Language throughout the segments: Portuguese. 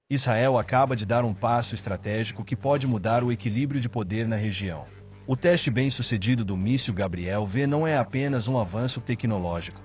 Israel acaba de dar um passo estratégico que pode mudar o equilíbrio de poder na região. O teste bem-sucedido do míssil Gabriel V não é apenas um avanço tecnológico.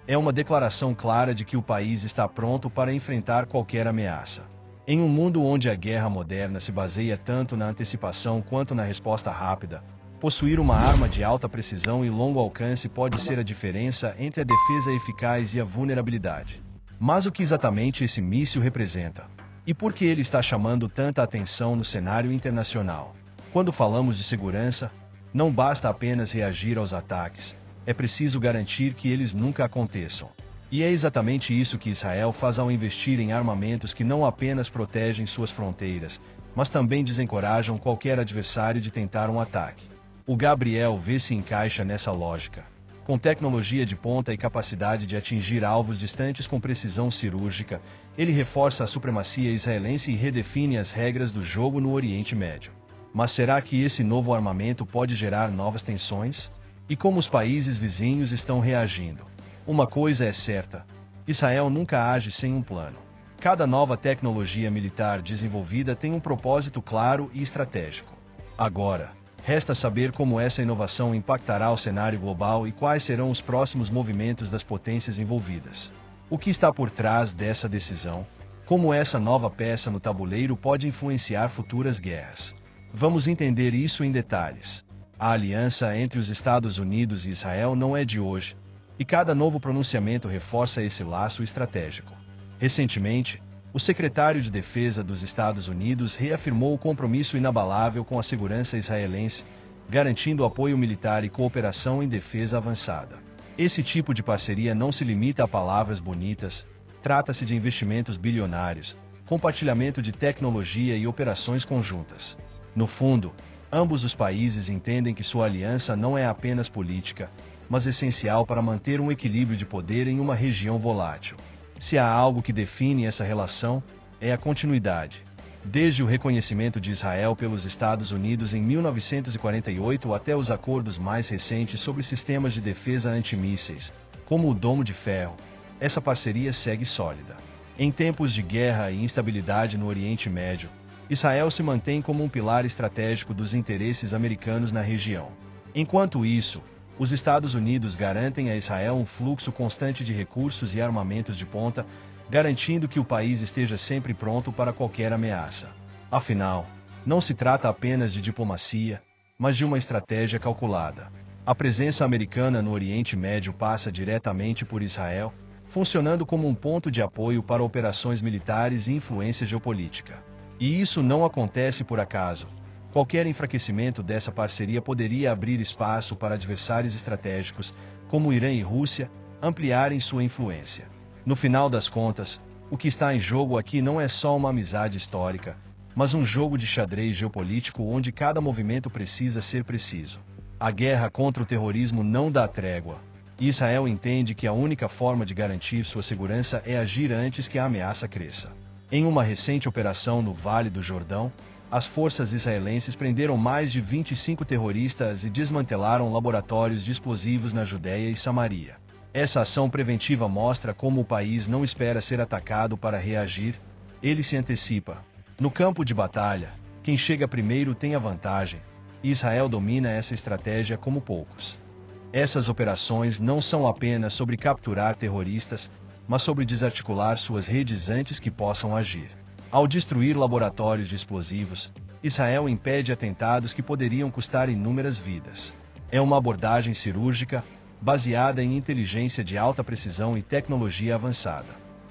É uma declaração clara de que o país está pronto para enfrentar qualquer ameaça. Em um mundo onde a guerra moderna se baseia tanto na antecipação quanto na resposta rápida, possuir uma arma de alta precisão e longo alcance pode ser a diferença entre a defesa eficaz e a vulnerabilidade. Mas o que exatamente esse míssil representa? E por que ele está chamando tanta atenção no cenário internacional? Quando falamos de segurança, não basta apenas reagir aos ataques, é preciso garantir que eles nunca aconteçam. E é exatamente isso que Israel faz ao investir em armamentos que não apenas protegem suas fronteiras, mas também desencorajam qualquer adversário de tentar um ataque. O Gabriel V se encaixa nessa lógica. Com tecnologia de ponta e capacidade de atingir alvos distantes com precisão cirúrgica, ele reforça a supremacia israelense e redefine as regras do jogo no Oriente Médio. Mas será que esse novo armamento pode gerar novas tensões? E como os países vizinhos estão reagindo? Uma coisa é certa: Israel nunca age sem um plano. Cada nova tecnologia militar desenvolvida tem um propósito claro e estratégico. Agora, resta saber como essa inovação impactará o cenário global e quais serão os próximos movimentos das potências envolvidas. O que está por trás dessa decisão? Como essa nova peça no tabuleiro pode influenciar futuras guerras? Vamos entender isso em detalhes. A aliança entre os Estados Unidos e Israel não é de hoje, e cada novo pronunciamento reforça esse laço estratégico. Recentemente, o secretário de Defesa dos Estados Unidos reafirmou o compromisso inabalável com a segurança israelense, garantindo apoio militar e cooperação em defesa avançada. Esse tipo de parceria não se limita a palavras bonitas, trata-se de investimentos bilionários, compartilhamento de tecnologia e operações conjuntas. No fundo, ambos os países entendem que sua aliança não é apenas política, mas essencial para manter um equilíbrio de poder em uma região volátil. Se há algo que define essa relação, é a continuidade. Desde o reconhecimento de Israel pelos Estados Unidos em 1948 até os acordos mais recentes sobre sistemas de defesa antimísseis, como o Domo de Ferro, essa parceria segue sólida. Em tempos de guerra e instabilidade no Oriente Médio, Israel se mantém como um pilar estratégico dos interesses americanos na região. Enquanto isso, os Estados Unidos garantem a Israel um fluxo constante de recursos e armamentos de ponta, garantindo que o país esteja sempre pronto para qualquer ameaça. Afinal, não se trata apenas de diplomacia, mas de uma estratégia calculada. A presença americana no Oriente Médio passa diretamente por Israel, funcionando como um ponto de apoio para operações militares e influência geopolítica. E isso não acontece por acaso. Qualquer enfraquecimento dessa parceria poderia abrir espaço para adversários estratégicos, como Irã e Rússia, ampliarem sua influência. No final das contas, o que está em jogo aqui não é só uma amizade histórica, mas um jogo de xadrez geopolítico onde cada movimento precisa ser preciso. A guerra contra o terrorismo não dá trégua, e Israel entende que a única forma de garantir sua segurança é agir antes que a ameaça cresça. Em uma recente operação no Vale do Jordão, as forças israelenses prenderam mais de 25 terroristas e desmantelaram laboratórios de explosivos na Judéia e Samaria. Essa ação preventiva mostra como o país não espera ser atacado para reagir, ele se antecipa. No campo de batalha, quem chega primeiro tem a vantagem, e Israel domina essa estratégia como poucos. Essas operações não são apenas sobre capturar terroristas, mas sobre desarticular suas redes antes que possam agir. Ao destruir laboratórios de explosivos, Israel impede atentados que poderiam custar inúmeras vidas. É uma abordagem cirúrgica, baseada em inteligência de alta precisão e tecnologia avançada.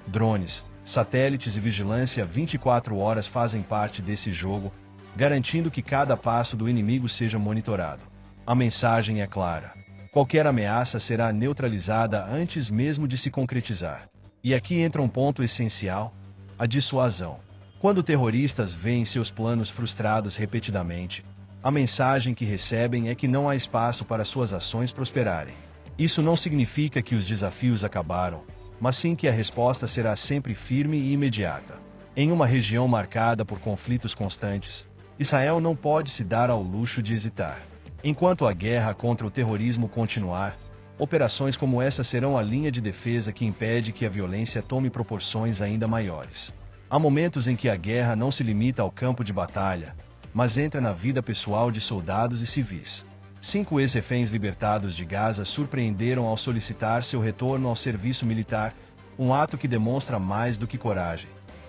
Drones, satélites e vigilância 24 horas fazem parte desse jogo, garantindo que cada passo do inimigo seja monitorado. A mensagem é clara: qualquer ameaça será neutralizada antes mesmo de se concretizar. E aqui entra um ponto essencial: a dissuasão. Quando terroristas veem seus planos frustrados repetidamente, a mensagem que recebem é que não há espaço para suas ações prosperarem. Isso não significa que os desafios acabaram, mas sim que a resposta será sempre firme e imediata. Em uma região marcada por conflitos constantes, Israel não pode se dar ao luxo de hesitar. Enquanto a guerra contra o terrorismo continuar, operações como essa serão a linha de defesa que impede que a violência tome proporções ainda maiores. Há momentos em que a guerra não se limita ao campo de batalha, mas entra na vida pessoal de soldados e civis. 5 ex-reféns libertados de Gaza surpreenderam ao solicitar seu retorno ao serviço militar, um ato que demonstra mais do que coragem.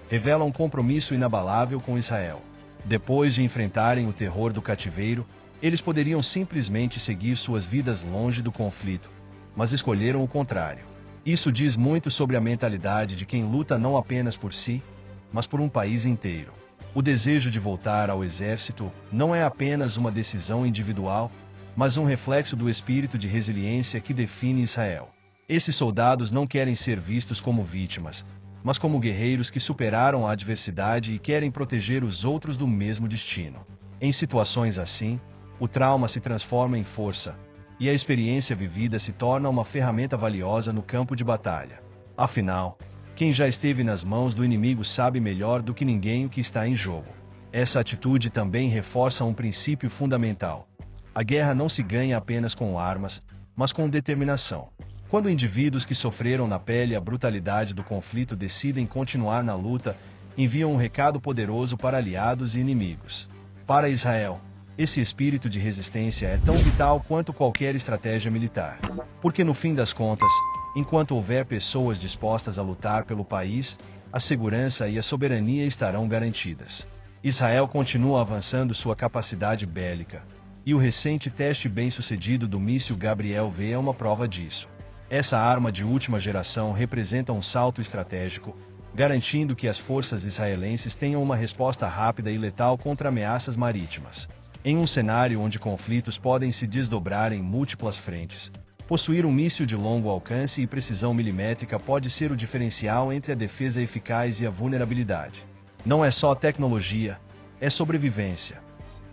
Revela um compromisso inabalável com Israel. Depois de enfrentarem o terror do cativeiro, eles poderiam simplesmente seguir suas vidas longe do conflito, mas escolheram o contrário. Isso diz muito sobre a mentalidade de quem luta não apenas por si, mas por um país inteiro. O desejo de voltar ao exército não é apenas uma decisão individual, mas um reflexo do espírito de resiliência que define Israel. Esses soldados não querem ser vistos como vítimas, mas como guerreiros que superaram a adversidade e querem proteger os outros do mesmo destino. Em situações assim, o trauma se transforma em força, e a experiência vivida se torna uma ferramenta valiosa no campo de batalha. Afinal, quem já esteve nas mãos do inimigo sabe melhor do que ninguém o que está em jogo. Essa atitude também reforça um princípio fundamental. A guerra não se ganha apenas com armas, mas com determinação. Quando indivíduos que sofreram na pele a brutalidade do conflito decidem continuar na luta, enviam um recado poderoso para aliados e inimigos. Para Israel, esse espírito de resistência é tão vital quanto qualquer estratégia militar. Porque no fim das contas, enquanto houver pessoas dispostas a lutar pelo país, a segurança e a soberania estarão garantidas. Israel continua avançando sua capacidade bélica, e o recente teste bem-sucedido do míssil Gabriel V é uma prova disso. Essa arma de última geração representa um salto estratégico, garantindo que as forças israelenses tenham uma resposta rápida e letal contra ameaças marítimas. Em um cenário onde conflitos podem se desdobrar em múltiplas frentes, possuir um míssil de longo alcance e precisão milimétrica pode ser o diferencial entre a defesa eficaz e a vulnerabilidade. Não é só tecnologia, é sobrevivência.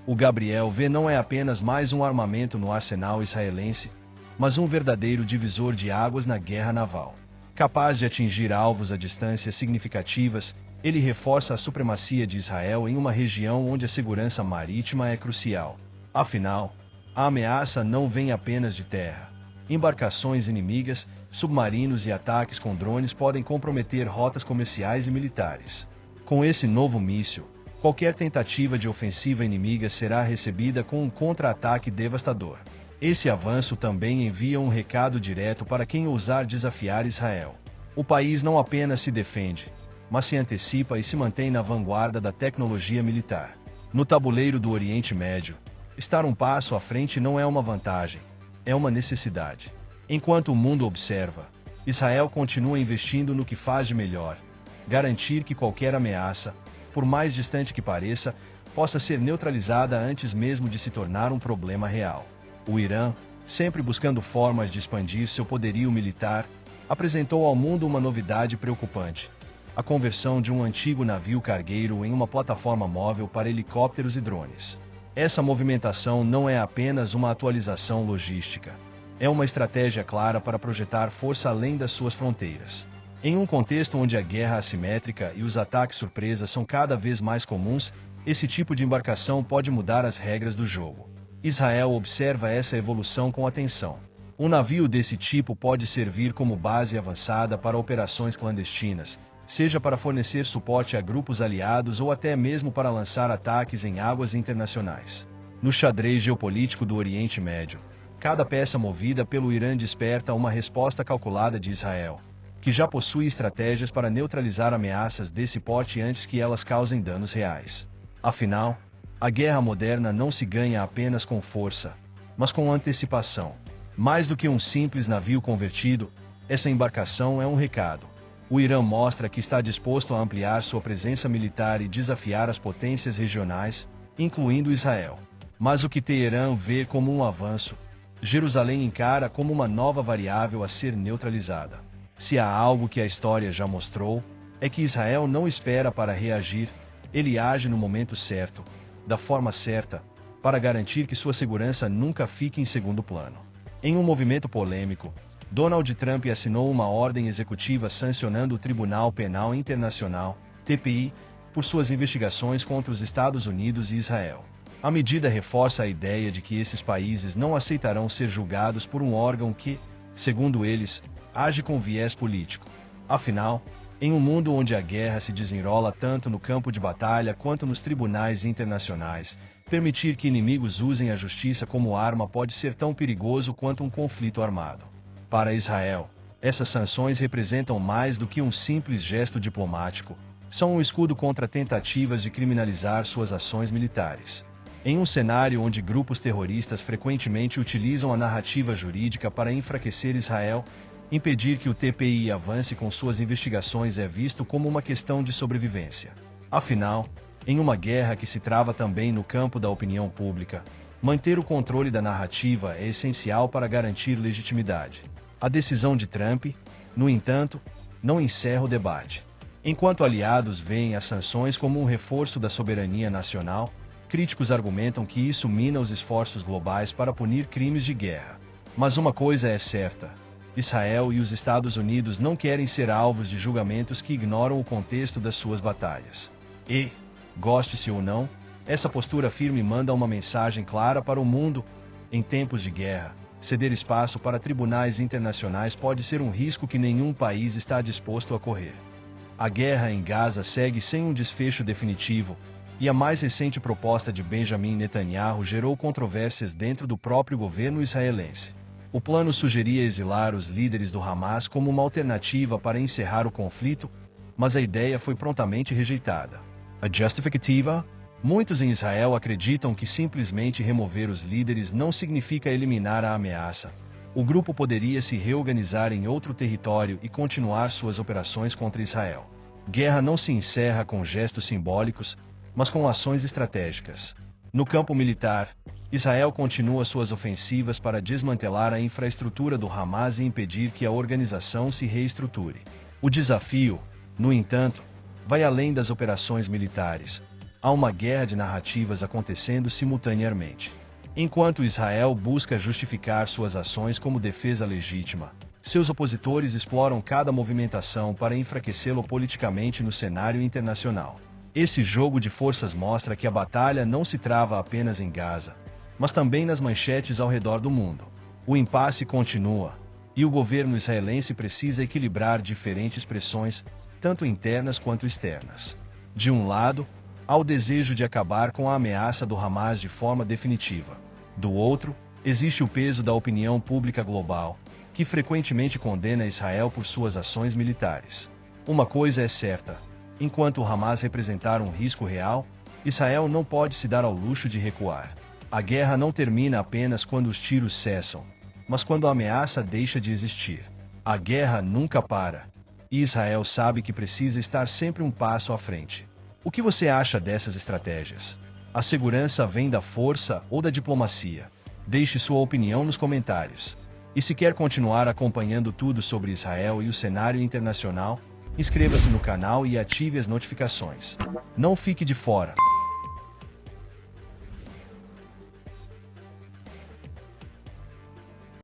O Gabriel V não é apenas mais um armamento no arsenal israelense, mas um verdadeiro divisor de águas na guerra naval. Capaz de atingir alvos a distâncias significativas, ele reforça a supremacia de Israel em uma região onde a segurança marítima é crucial. Afinal, a ameaça não vem apenas de terra. Embarcações inimigas, submarinos e ataques com drones podem comprometer rotas comerciais e militares. Com esse novo míssil, qualquer tentativa de ofensiva inimiga será recebida com um contra-ataque devastador. Esse avanço também envia um recado direto para quem ousar desafiar Israel. O país não apenas se defende, mas se antecipa e se mantém na vanguarda da tecnologia militar. No tabuleiro do Oriente Médio, estar um passo à frente não é uma vantagem, é uma necessidade. Enquanto o mundo observa, Israel continua investindo no que faz de melhor: garantir que qualquer ameaça, por mais distante que pareça, possa ser neutralizada antes mesmo de se tornar um problema real. O Irã, sempre buscando formas de expandir seu poderio militar, apresentou ao mundo uma novidade preocupante: a conversão de um antigo navio cargueiro em uma plataforma móvel para helicópteros e drones. Essa movimentação não é apenas uma atualização logística, é uma estratégia clara para projetar força além das suas fronteiras. Em um contexto onde a guerra assimétrica e os ataques surpresa são cada vez mais comuns, esse tipo de embarcação pode mudar as regras do jogo. Israel observa essa evolução com atenção. Um navio desse tipo pode servir como base avançada para operações clandestinas, seja para fornecer suporte a grupos aliados ou até mesmo para lançar ataques em águas internacionais. No xadrez geopolítico do Oriente Médio, cada peça movida pelo Irã desperta uma resposta calculada de Israel, que já possui estratégias para neutralizar ameaças desse porte antes que elas causem danos reais. Afinal, a guerra moderna não se ganha apenas com força, mas com antecipação. Mais do que um simples navio convertido, essa embarcação é um recado. O Irã mostra que está disposto a ampliar sua presença militar e desafiar as potências regionais, incluindo Israel. Mas o que Teherã vê como um avanço, Jerusalém encara como uma nova variável a ser neutralizada. Se há algo que a história já mostrou, é que Israel não espera para reagir, ele age no momento certo, da forma certa, para garantir que sua segurança nunca fique em segundo plano. Em um movimento polêmico, Donald Trump assinou uma ordem executiva sancionando o Tribunal Penal Internacional, TPI, por suas investigações contra os Estados Unidos e Israel. A medida reforça a ideia de que esses países não aceitarão ser julgados por um órgão que, segundo eles, age com viés político. Afinal, Em um mundo onde a guerra se desenrola tanto no campo de batalha quanto nos tribunais internacionais, permitir que inimigos usem a justiça como arma pode ser tão perigoso quanto um conflito armado. Para Israel, essas sanções representam mais do que um simples gesto diplomático, são um escudo contra tentativas de criminalizar suas ações militares. Em um cenário onde grupos terroristas frequentemente utilizam a narrativa jurídica para enfraquecer Israel, impedir que o TPI avance com suas investigações é visto como uma questão de sobrevivência. Afinal, em uma guerra que se trava também no campo da opinião pública, manter o controle da narrativa é essencial para garantir legitimidade. A decisão de Trump, no entanto, não encerra o debate. Enquanto aliados veem as sanções como um reforço da soberania nacional, críticos argumentam que isso mina os esforços globais para punir crimes de guerra. Mas uma coisa é certa: Israel e os Estados Unidos não querem ser alvos de julgamentos que ignoram o contexto das suas batalhas. E, goste-se ou não, essa postura firme manda uma mensagem clara para o mundo: em tempos de guerra, ceder espaço para tribunais internacionais pode ser um risco que nenhum país está disposto a correr. A guerra em Gaza segue sem um desfecho definitivo, e a mais recente proposta de Benjamin Netanyahu gerou controvérsias dentro do próprio governo israelense. O plano sugeria exilar os líderes do Hamas como uma alternativa para encerrar o conflito, mas a ideia foi prontamente rejeitada. A justificativa? Muitos em Israel acreditam que simplesmente remover os líderes não significa eliminar a ameaça. O grupo poderia se reorganizar em outro território e continuar suas operações contra Israel. Guerra não se encerra com gestos simbólicos, mas com ações estratégicas. No campo militar, Israel continua suas ofensivas para desmantelar a infraestrutura do Hamas e impedir que a organização se reestruture. O desafio, no entanto, vai além das operações militares. Há uma guerra de narrativas acontecendo simultaneamente. Enquanto Israel busca justificar suas ações como defesa legítima, seus opositores exploram cada movimentação para enfraquecê-lo politicamente no cenário internacional. Esse jogo de forças mostra que a batalha não se trava apenas em Gaza, mas também nas manchetes ao redor do mundo. O impasse continua, e o governo israelense precisa equilibrar diferentes pressões, tanto internas quanto externas. De um lado, há o desejo de acabar com a ameaça do Hamas de forma definitiva. Do outro, existe o peso da opinião pública global, que frequentemente condena Israel por suas ações militares. Uma coisa é certa: enquanto o Hamas representar um risco real, Israel não pode se dar ao luxo de recuar. A guerra não termina apenas quando os tiros cessam, mas quando a ameaça deixa de existir. A guerra nunca para, e Israel sabe que precisa estar sempre um passo à frente. O que você acha dessas estratégias? A segurança vem da força ou da diplomacia? Deixe sua opinião nos comentários. E se quer continuar acompanhando tudo sobre Israel e o cenário internacional, inscreva-se no canal e ative as notificações. Não fique de fora.